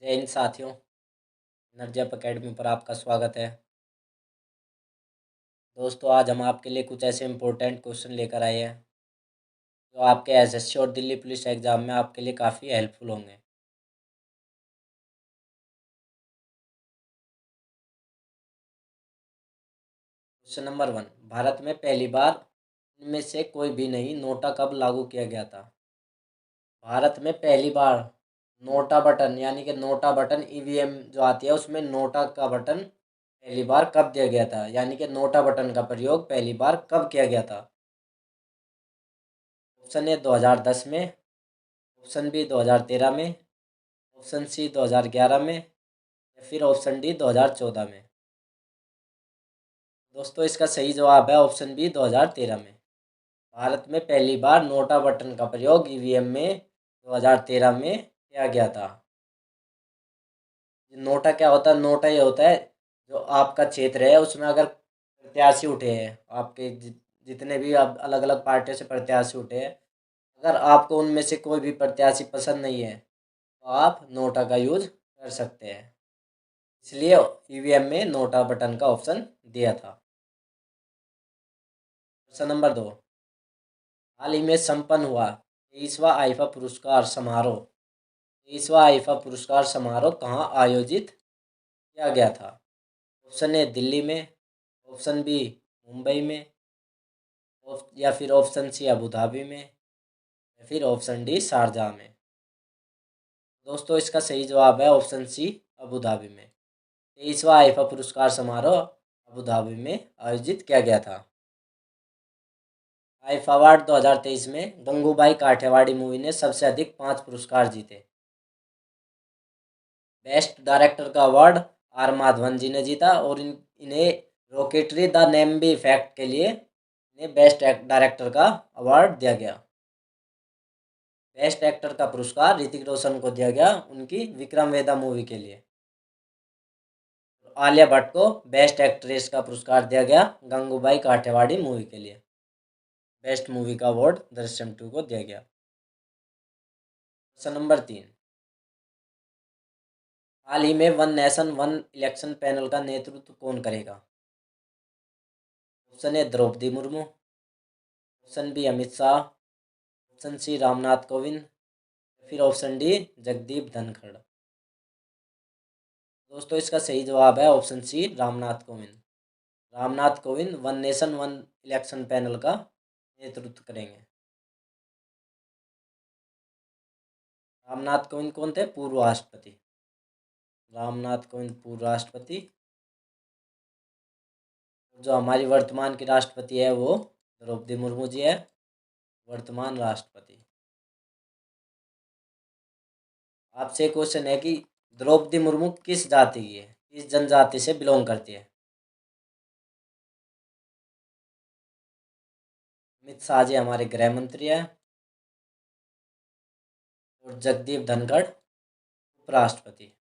जय हिंद साथियों। Energy up academy पर आपका स्वागत है। दोस्तों, आज हम आपके लिए कुछ ऐसे इम्पोर्टेंट क्वेश्चन लेकर आए हैं जो आपके एसएससी और दिल्ली पुलिस एग्जाम में आपके लिए काफ़ी हेल्पफुल होंगे। क्वेश्चन नंबर 1, भारत में पहली बार इनमें से कोई भी नहीं नोटा कब लागू किया गया था? भारत में पहली बार नोटा बटन यानी कि नोटा बटन ईवीएम जो आती है उसमें नोटा का बटन पहली बार कब दिया गया था, यानी कि नोटा बटन का प्रयोग पहली बार कब किया गया था? ऑप्शन ए 2010 में, ऑप्शन बी 2013 में, ऑप्शन सी 2011 में या फिर ऑप्शन डी 2014 में। दोस्तों, इसका सही जवाब है ऑप्शन बी 2013 में। भारत में पहली बार नोटा बटन का प्रयोग ईवीएम में 2013 में किया गया था। नोटा क्या होता है? नोटा ये होता है जो आपका क्षेत्र है उसमें अगर प्रत्याशी उठे हैं, आपके जितने भी आप अलग अलग पार्टियों से प्रत्याशी उठे हैं, अगर आपको उनमें से कोई भी प्रत्याशी पसंद नहीं है तो आप नोटा का यूज कर सकते हैं। इसलिए ईवीएम में नोटा बटन का ऑप्शन दिया था। क्वेश्चन नंबर 2, हाल ही में संपन्न हुआ 23वां आईफा पुरस्कार समारोह 23वां आईफा पुरस्कार समारोह कहाँ आयोजित किया गया था? ऑप्शन ए दिल्ली में, ऑप्शन बी मुंबई में, या फिर ऑप्शन सी अबू धाबी में या फिर ऑप्शन डी शारजाह में। दोस्तों, इसका सही जवाब है ऑप्शन सी अबू धाबी में। 23वां आईफा पुरस्कार समारोह अबू धाबी में आयोजित किया गया था। आईफा अवार्ड 2023 में गंगूबाई काठियावाड़ी मूवी ने सबसे अधिक 5 पुरस्कार जीते। बेस्ट डायरेक्टर का अवार्ड आर माधवन जी ने जीता और इन्हें रॉकेटरी द नेम्बी इफेक्ट के लिए इन्हें बेस्ट डायरेक्टर का अवार्ड दिया गया। बेस्ट एक्टर का पुरस्कार ऋतिक रोशन को दिया गया उनकी विक्रम वेदा मूवी के लिए। आलिया भट्ट को बेस्ट एक्ट्रेस का पुरस्कार दिया गया गंगूबाई काठियावाड़ी मूवी के लिए। बेस्ट मूवी का अवार्ड दृश्यम 2 को दिया गया। क्वेश्चन नंबर 3, हाल ही में one nation one election panel का नेतृत्व कौन करेगा? Option A Droupadi Murmu, option B Amit Shah, option C Ramnath Kovind, फिर ऑप्शन डी जगदीप धनखड़। दोस्तों, इसका सही जवाब है option C Ramnath Kovind. Ramnath Kovind one nation one election panel का नेतृत्व करेंगे। रामनाथ कोविंद कौन थे? पूर्व राष्ट्रपति। रामनाथ कोविंद पूर्व राष्ट्रपति। जो हमारी वर्तमान की राष्ट्रपति है वो द्रौपदी मुर्मू जी है, वर्तमान राष्ट्रपति। आपसे एक क्वेश्चन है कि द्रौपदी मुर्मू किस जाति की है, किस जनजाति से बिलोंग करती है? अमित शाह जी हमारे गृह मंत्री है और जगदीप धनखड़ उपराष्ट्रपति।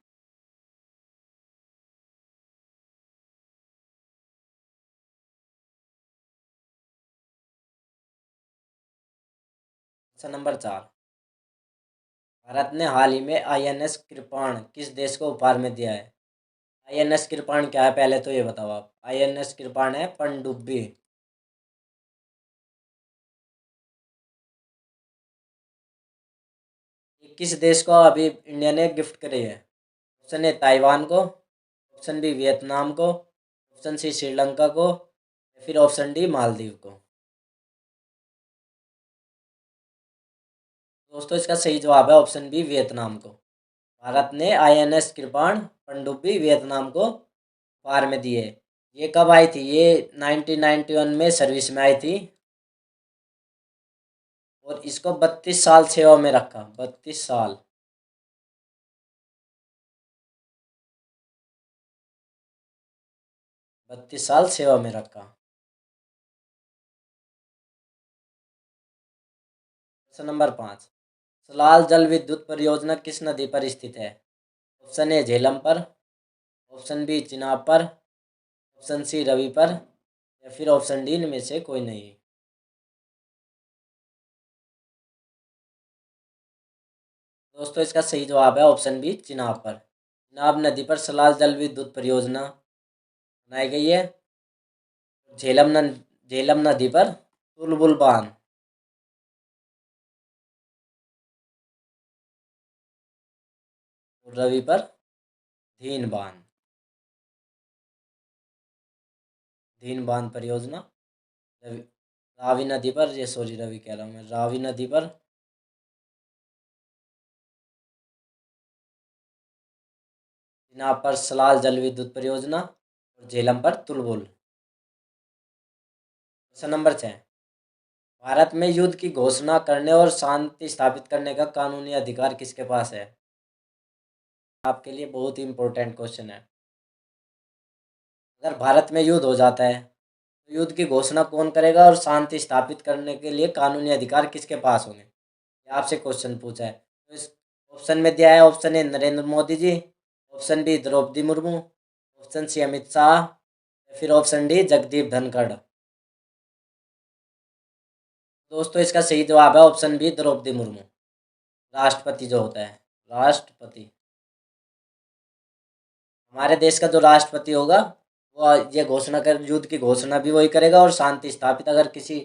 क्वेश्चन नंबर 4, भारत ने हाल ही में आईएनएस कृपाण किस देश को उपहार में दिया है? आईएनएस कृपाण क्या है पहले तो ये बताओ आप। आईएनएस कृपाण है पनडुब्बी। ये किस देश को अभी इंडिया ने गिफ्ट करी है? ऑप्शन ए ताइवान को, ऑप्शन बी वियतनाम को, ऑप्शन सी श्रीलंका को या फिर ऑप्शन डी मालदीव को। दोस्तों, इसका सही जवाब है ऑप्शन बी वियतनाम को। भारत ने आईएनएस कृपाण पनडुब्बी वियतनाम को उपहार में दी है। ये कब आई थी? ये 1991 में सर्विस में आई थी और इसको 32 साल सेवा में रखा। 32 साल। 32 साल सेवा में रखा। क्वेश्चन नंबर 5, सलाल जल विद्युत परियोजना किस नदी पर स्थित है? ऑप्शन ए झेलम पर, ऑप्शन बी चिनाब पर, ऑप्शन सी रवि पर या फिर ऑप्शन डी इनमें से कोई नहीं। दोस्तों, इसका सही जवाब है ऑप्शन बी चिनाब पर। चिनाब नदी पर सलाल जल विद्युत परियोजना बनाई गई है। झेलम नदी पर तुलबुल बांध। और रवि पर धीन बांध। धीन बांध परियोजना रवि रावी नदी पर, ये सॉरी रवि कह रहा हूँ मैं, रावी नदी पर चिनाब पर सलाल जल विद्युत परियोजना और झेलम पर तुलबुल। Question number 6। भारत में युद्ध की घोषणा करने और शांति स्थापित करने का कानूनी अधिकार किसके पास है? आपके लिए बहुत ही इंपॉर्टेंट क्वेश्चन है। अगर भारत में युद्ध हो जाता है तो युद्ध की घोषणा कौन करेगा और शांति स्थापित करने के लिए कानूनी अधिकार किसके पास होंगे, ये आपसे क्वेश्चन पूछा है। तो इस ऑप्शन में दिया है, option A Narendra Modi ji, option B Droupadi Murmu, option C Amit Shah, या फिर ऑप्शन डी जगदीप धनखड़। दोस्तों इसका सही जवाब है ऑप्शन बी द्रौपदी मुर्मू। राष्ट्रपति जो होता है, राष्ट्रपति, हमारे देश का जो राष्ट्रपति होगा वो ये घोषणा कर, युद्ध की घोषणा भी वही करेगा और शांति स्थापित, अगर किसी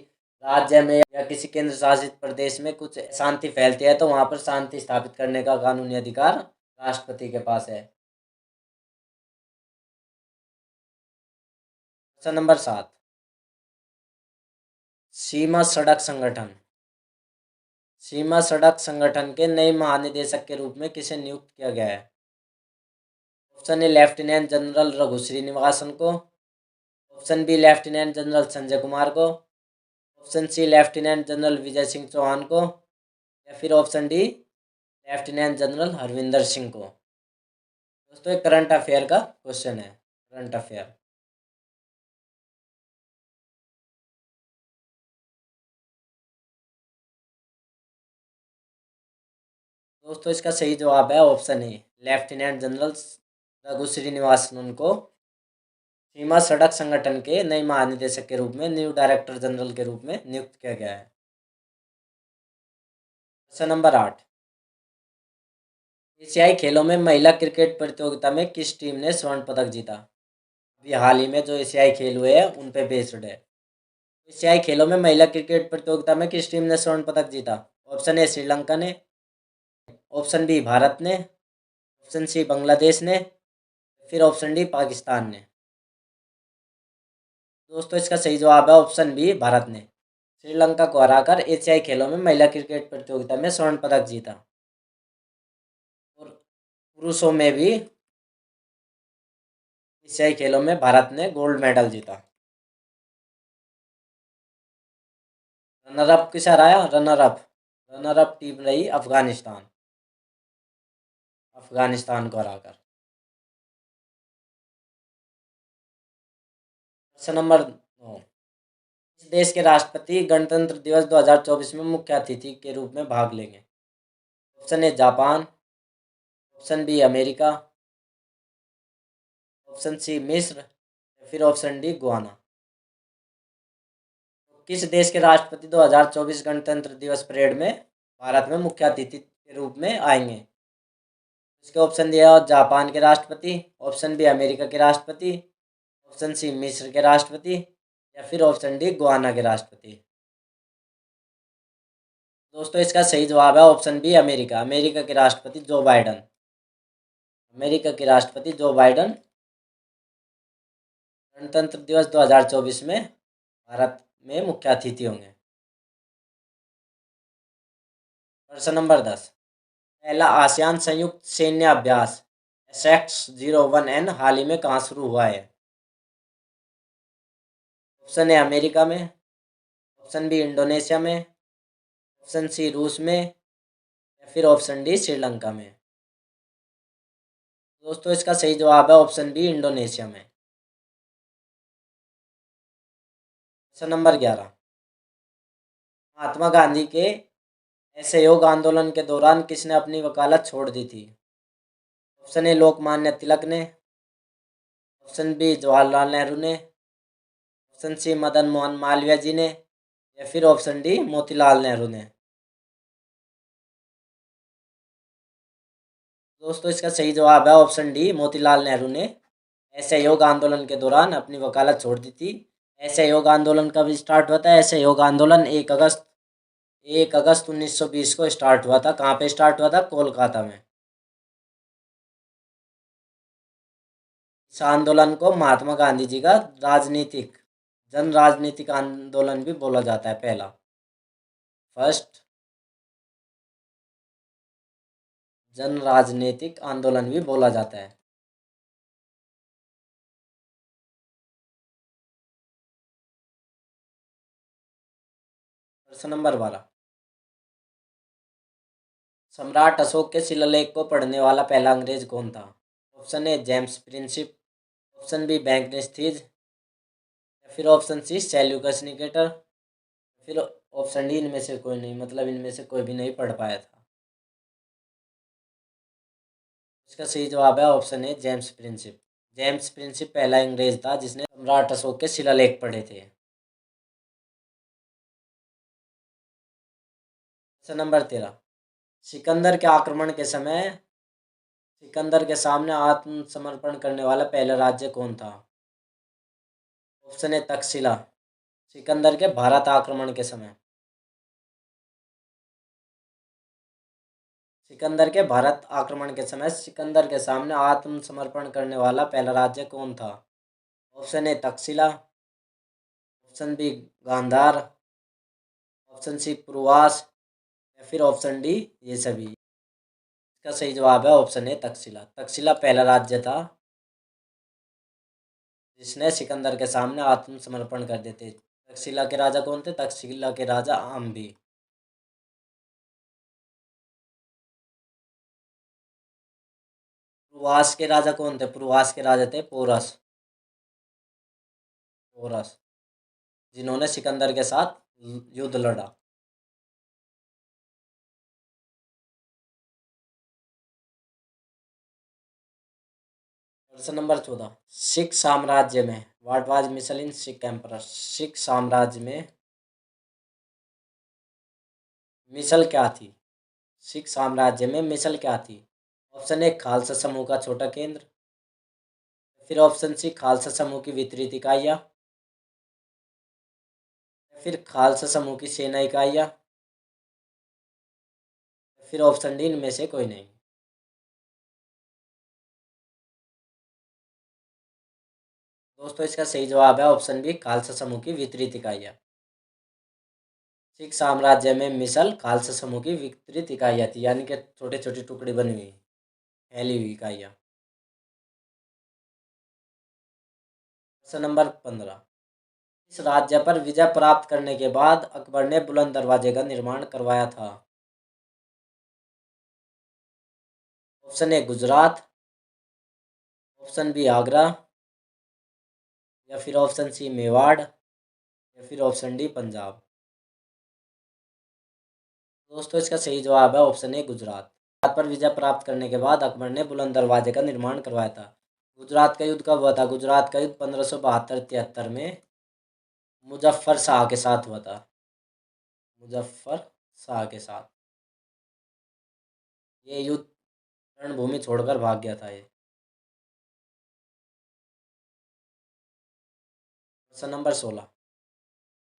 राज्य में या किसी केंद्र शासित प्रदेश में कुछ शांति फैलती है तो वहां पर शांति स्थापित करने का कानूनी अधिकार राष्ट्रपति के पास है। Question number 7। सीमा सड़क संगठन, सीमा सड़क संगठन के नए महानिदेशक के रूप में किसे नियुक्त किया गया है? Option A lieutenant general Raghu Srinivasan को, option B lieutenant general Sanjay Kumar को, option C lieutenant general Vijay Singh Chauhan को, या फिर option D lieutenant general Harvinder Singh को। दोस्तों एक करंट अफेयर का क्वेश्चन है, करंट अफेयर। दोस्तों इसका सही जवाब है option A lieutenant general Raghu Srinivasan को सीमा सड़क संगठन के नए महानिदेशक के रूप में, न्यू डायरेक्टर जनरल के रूप में नियुक्त किया गया है। Question number 8। एशियाई खेलों में महिला क्रिकेट प्रतियोगिता में किस टीम ने स्वर्ण पदक जीता? अभी हाल ही में जो एशियाई खेल हुए हैं उन पे बेस्ड है। एशियाई खेलों में महिला क्रिकेट प्रतियोगिता में किस टीम ने स्वर्ण पदक जीता? ऑप्शन ए श्रीलंका ने, ऑप्शन बी भारत ने, ऑप्शन सी बांग्लादेश ने, फिर ऑप्शन डी पाकिस्तान ने। दोस्तों इसका सही जवाब है ऑप्शन बी भारत ने। श्रीलंका को हराकर एशियाई खेलों में महिला क्रिकेट प्रतियोगिता में स्वर्ण पदक जीता। और पुरुषों में भी एशियाई खेलों में भारत ने गोल्ड मेडल जीता। रनर अप किसे हराया? रनर अप टीम रही अफगानिस्तान, अफगानिस्तान को हराकर। Question number 9। इस देश के राष्ट्रपति गणतंत्र दिवस 2024 में मुख्य अतिथि के रूप में भाग लेंगे? Option A Japan, option B America, option C मिस्र, या फिर ऑप्शन डी गुआना। किस देश के राष्ट्रपति 2024 गणतंत्र दिवस परेड में भारत में मुख्य अतिथि के रूप में आएंगे? इसके ऑप्शन दिया, जापान के राष्ट्रपति, ऑप्शन बी अमेरिका के राष्ट्रपति, ऑप्शन सी मिस्र के राष्ट्रपति, या फिर ऑप्शन डी गुआना के राष्ट्रपति। दोस्तों इसका सही जवाब है ऑप्शन बी अमेरिका, अमेरिका के राष्ट्रपति जो बाइडन। अमेरिका के राष्ट्रपति जो बाइडन गणतंत्र दिवस 2024 में भारत में मुख्य अतिथि होंगे। प्रश्न नंबर 10। पहला आसियान संयुक्त सैन्य अभ्यास SX-01N हाल ही में कहाँ शुरू हुआ है? ऑप्शन ए अमेरिका में, ऑप्शन बी इंडोनेशिया में, ऑप्शन सी रूस में, या फिर ऑप्शन डी श्रीलंका में। दोस्तों इसका सही जवाब है ऑप्शन बी इंडोनेशिया में। Question number 11। महात्मा गांधी के असहयोग आंदोलन के दौरान किसने अपनी वकालत छोड़ दी थी? ऑप्शन ए लोकमान्य तिलक ने, ऑप्शन बी जवाहरलाल नेहरू ने, ऑप्शन सी मदन मोहन मालवीय जी ने, या फिर ऑप्शन डी मोतीलाल नेहरू ने। दोस्तों इसका सही जवाब है ऑप्शन डी, मोतीलाल नेहरू ने असहयोग आंदोलन के दौरान अपनी वकालत छोड़ दी थी। असहयोग आंदोलन कब स्टार्ट हुआ था? असहयोग आंदोलन 1 अगस्त 1920 को स्टार्ट हुआ था। कहाँ पे स्टार्ट हुआ था? कोलकाता में। इस आंदोलन को महात्मा गांधी जी का राजनीतिक जन राजनीतिक आंदोलन भी बोला जाता है, पहला, फर्स्ट जन राजनीतिक आंदोलन भी बोला जाता है। प्रश्न नंबर 12, सम्राट अशोक के शिलालेख को पढ़ने वाला पहला अंग्रेज कौन था? Option A James Prinsep, option B बैंकनेस्टीज, या फिर ऑप्शन सी सेल्यूकस निकेटर, फिर ऑप्शन डी इनमें से कोई नहीं, मतलब इनमें से कोई भी नहीं पढ़ पाया था। इसका सही जवाब है option A James Prinsep. James Prinsep पहला अंग्रेज था जिसने सम्राट अशोक के शिलालेख पढ़े थे। क्वेश्चन नंबर 13, सिकंदर के आक्रमण के समय सिकंदर के सामने आत्मसमर्पण करने वाला पहला राज्य कौन था? ऑप्शन ए तक्षशिला, सिकंदर के भारत आक्रमण के समय सिकंदर के भारत आक्रमण के समय सिकंदर के सामने आत्मसमर्पण करने वाला पहला राज्य कौन था? Option A Takshashila, option B Gandhar, option C पुरवास, या फिर ऑप्शन डी ये सभी। इसका सही जवाब है ऑप्शन ए तक्षशिला। तक्षशिला पहला राज्य था जिसने सिकंदर के सामने आत्मसमर्पण कर देते। तक्षशिला के राजा कौन थे? तक्षशिला के राजा आम्बी। पुरवास के राजा कौन थे? पुरवास के राजा थे पोरस। पोरस जिन्होंने सिकंदर के साथ युद्ध लड़ा। प्रश्न नंबर 14, सिख साम्राज्य में what was misl in Sikh emperor? सिख साम्राज्य में मिसल क्या थी? सिख साम्राज्य में मिसल क्या थी? ऑप्शन ए खालसा समूह का छोटा केंद्र, फिर ऑप्शन सी खालसा समूह की वितरित इकाइयाँ, फिर खालसा समूह की सेना इकाइयाँ, फिर ऑप्शन डी इनमें से कोई नहीं। दोस्तों इसका सही जवाब है ऑप्शन बी, खालसा समूह की वितरित इकाइयाँ। सिख साम्राज्य में मिसल खालसा समूह की वितरित इकाइयाँ थी, यानी कि छोटे छोटे टुकड़े बनी हुई फैली हुई इकाइयाँ। प्रश्न नंबर 15, इस राज्य पर विजय प्राप्त करने के बाद अकबर ने बुलंद दरवाजे का निर्माण करवाया था? Option A Gujarat, option B Agra, या फिर ऑप्शन सी मेवाड़, या फिर ऑप्शन डी पंजाब। दोस्तों इसका सही जवाब है ऑप्शन ए गुजरात। गुजरात पर विजय प्राप्त करने के बाद अकबर ने बुलंद दरवाजे का निर्माण करवाया था। गुजरात का युद्ध कब हुआ था? गुजरात का युद्ध 1572-73 में मुजफ्फर शाह के साथ हुआ था। मुजफ्फर शाह के साथ ये युद्ध रणभूमि छोड़कर भाग गया था ये। प्रश्न नंबर 16,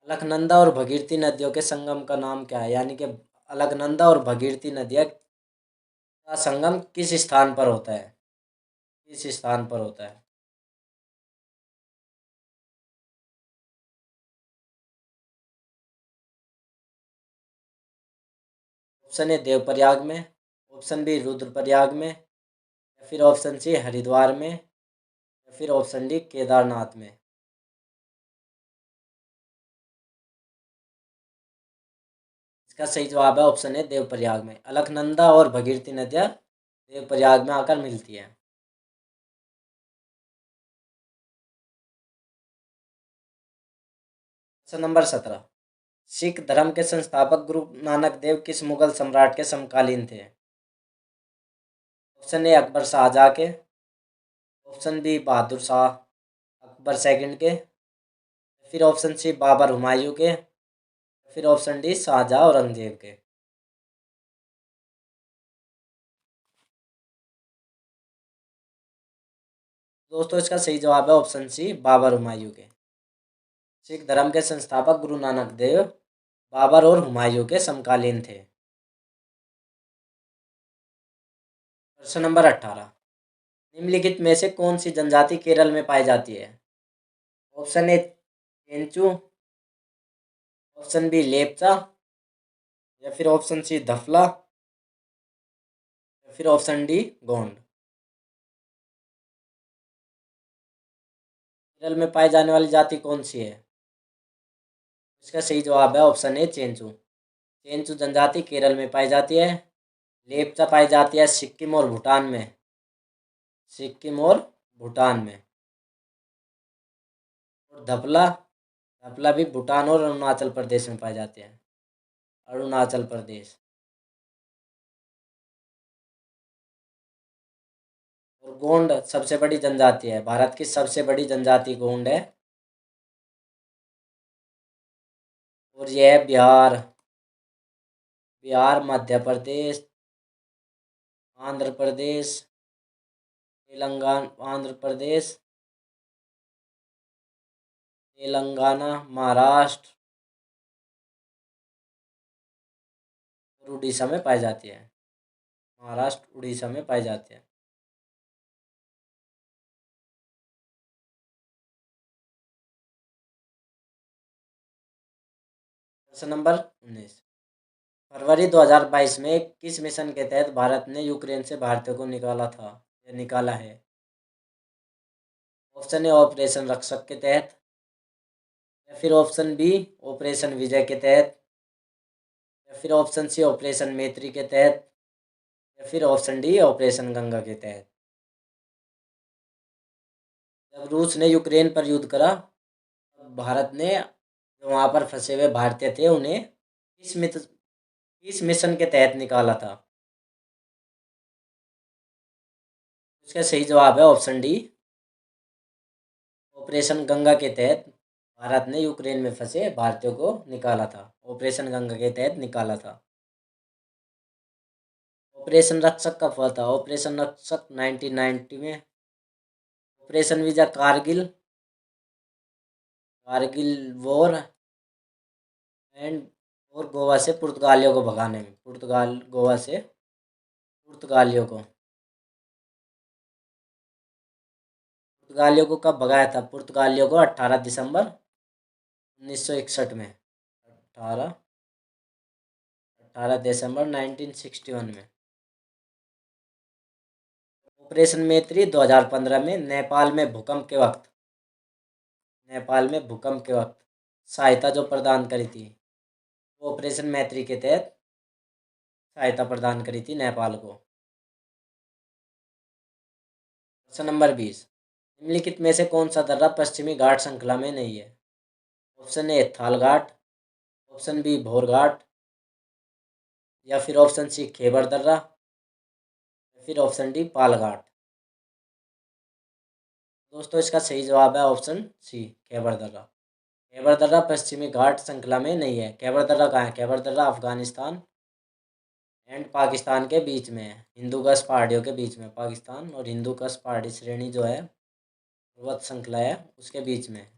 अलकनंदा और भगीरथी नदियों के संगम का नाम क्या है? यानी कि अलकनंदा और भगीरथी नदियाँ का संगम किस स्थान पर होता है? किस स्थान पर होता है? ऑप्शन ए देवप्रयाग में, ऑप्शन बी रुद्रप्रयाग में, या फिर ऑप्शन सी हरिद्वार में, या फिर ऑप्शन डी केदारनाथ में। इसका सही जवाब है ऑप्शन ए देवप्रयाग में। अलकनंदा और भगीरथी नदियाँ देवप्रयाग में आकर मिलती है। प्रश्न नंबर 17, सिख धर्म के संस्थापक गुरु नानक देव किस मुगल सम्राट के समकालीन थे? ऑप्शन ए अकबर शाहजहाँ के, option B Bahadur Shah Akbar second के, फिर ऑप्शन सी बाबर हुमायूं के, फिर ऑप्शन डी शाहजहाँ औरंगजेब के। दोस्तों इसका सही जवाब है ऑप्शन सी, बाबर हुमायूं के। सिख धर्म के संस्थापक गुरु नानक देव बाबर और हुमायूं के समकालीन थे। प्रश्न नंबर 18, निम्नलिखित में से कौन सी जनजाति केरल में पाई जाती है? Option A Chenchu, option B Lepcha, या फिर ऑप्शन सी धफला, या फिर ऑप्शन डी गोंड। केरल में पाई जाने वाली जाति कौन सी है? इसका सही जवाब है ऑप्शन ए चेंचू। चेंचू जनजाति केरल में पाई जाती है। लेपचा पाई जाती है सिक्किम और भूटान में। सिक्किम और भूटान में। और धपला, धपला भी भूटान और अरुणाचल प्रदेश में पाई जाती है। अरुणाचल प्रदेश। और गोंड सबसे बड़ी जनजाति है, भारत की सबसे बड़ी जनजाति गोंड है। और यह है बिहार, बिहार, मध्य प्रदेश, आंध्र प्रदेश, तेलंगाना, आंध्र प्रदेश, तेलंगाना, महाराष्ट्र और उड़ीसा में पाई जाती है। महाराष्ट्र उड़ीसा में पाई जाती है। प्रश्न नंबर 19, फरवरी 2022 में किस मिशन के तहत भारत ने यूक्रेन से भारतीयों को निकाला था या निकाला है? ऑप्शन ए ऑपरेशन रक्षक के तहत, या फिर ऑप्शन बी ऑपरेशन विजय के तहत, या फिर ऑप्शन सी ऑपरेशन मैत्री के तहत, या फिर ऑप्शन डी ऑपरेशन गंगा के तहत। जब रूस ने यूक्रेन पर युद्ध करा तब भारत ने जो वहाँ पर फंसे हुए भारतीय थे उन्हें किस मिशन के तहत निकाला था? इसका सही जवाब है ऑप्शन डी, ऑपरेशन गंगा के तहत भारत ने यूक्रेन में फंसे भारतीयों को निकाला था। ऑपरेशन गंगा के तहत निकाला था। ऑपरेशन रक्षक कब हुआ था? ऑपरेशन रक्षक 1990 में। Operation Vijay Kargil, Kargil war and और गोवा से पुर्तगालियों को भगाने में, पुर्तगाल गोवा से पुर्तगालियों को, पुर्तगालियों को कब भगाया था? पुर्तगालियों को 18 दिसंबर 1961 में। 18 18 दिसंबर 1961 में। ऑपरेशन मैत्री 2015 में नेपाल में भूकंप के वक्त, नेपाल में भूकंप के वक्त सहायता जो प्रदान करी थी वो ऑपरेशन मैत्री के तहत सहायता प्रदान करी थी नेपाल को। प्रश्न नंबर 20, निम्नलिखित में से कौन सा दर्रा पश्चिमी घाट श्रृंखला में नहीं है? ऑप्शन ए थाल घाट, ऑप्शन बी भोर घाट, या फिर ऑप्शन सी खेबर दर्रा, या फिर ऑप्शन डी पाल घाट। दोस्तों इसका सही जवाब है ऑप्शन सी खेबर दर्रा। खेबर दर्रा पश्चिमी घाट श्रृंखला में नहीं है। खेबर दर्रा कहाँ है? खेबर दर्रा अफगानिस्तान एंड पाकिस्तान के बीच में है, हिंदू कुश पहाड़ियों के बीच में। पाकिस्तान और हिंदू कुश पहाड़ी श्रेणी जो है पर्वत श्रृंखला है उसके बीच में।